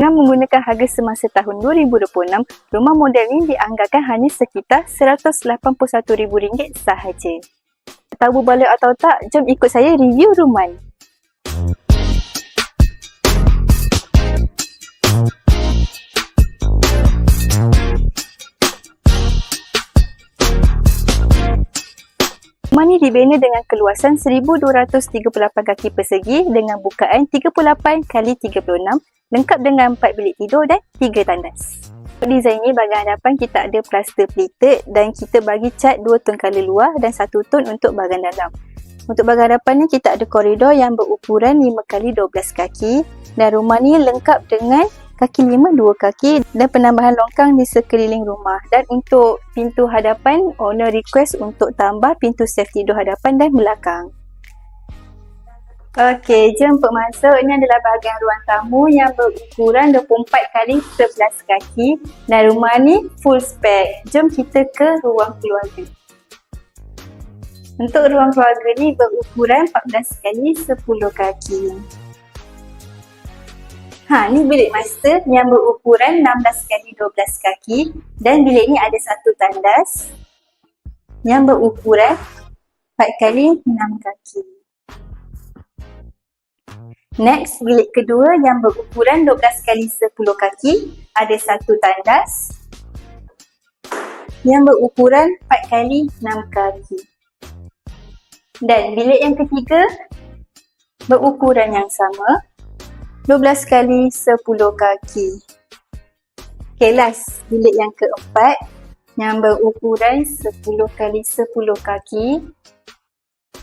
Dengan menggunakan harga semasa tahun 2026, rumah model ini dianggarkan hanya sekitar RM181,000 sahaja. Tahu berbaloi atau tak, jom ikut saya review rumah ni. Rumah ni dibina dengan keluasan 1238 kaki persegi dengan bukaan 38x36, lengkap dengan 4 bilik tidur dan 3 tandas. Untuk design ni, bahagian hadapan kita ada plaster plated dan kita bagi cat 2 tone color luar dan 1 tone untuk bahagian dalam. Untuk bahagian hadapan ni kita ada koridor yang berukuran 5x12 kaki dan rumah ni lengkap dengan kaki 5 2 kaki dan penambahan longkang di sekeliling rumah. Dan untuk pintu hadapan, owner request untuk tambah pintu safety door hadapan dan belakang. Okey, jom masuk. Ini adalah bahagian ruang tamu yang berukuran 24x11 kaki dan rumah ni full spec. Jom kita ke ruang keluarga. Untuk ruang keluarga ni berukuran 14x10 kaki. Ni bilik master yang berukuran 16x12 kaki dan bilik ni ada 1 tandas yang berukuran 4x6 kaki. Next, bilik kedua yang berukuran 12x10 kaki, ada 1 tandas yang berukuran 4x6 kaki. Dan bilik yang ketiga berukuran yang sama, 12x10 kaki. Okay, last, bilik yang keempat yang berukuran 10x10 kaki.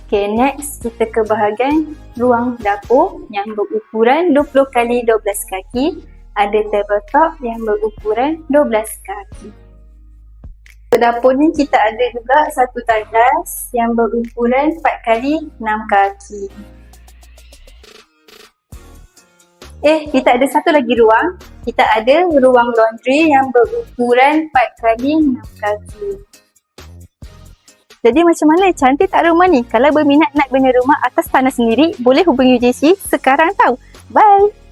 Okay, next kita ke bahagian ruang dapur yang berukuran 20x12 kaki. Ada tabletop yang berukuran 12 kaki. Untuk dapur ni kita ada juga 1 tandas yang berukuran 4x6 kaki. Kita ada satu lagi ruang. Kita ada ruang laundry yang berukuran 4x6 kaki. Jadi macam mana, cantik tak rumah ni? Kalau berminat nak bina rumah atas tanah sendiri, boleh hubungi UJC sekarang tau. Bye!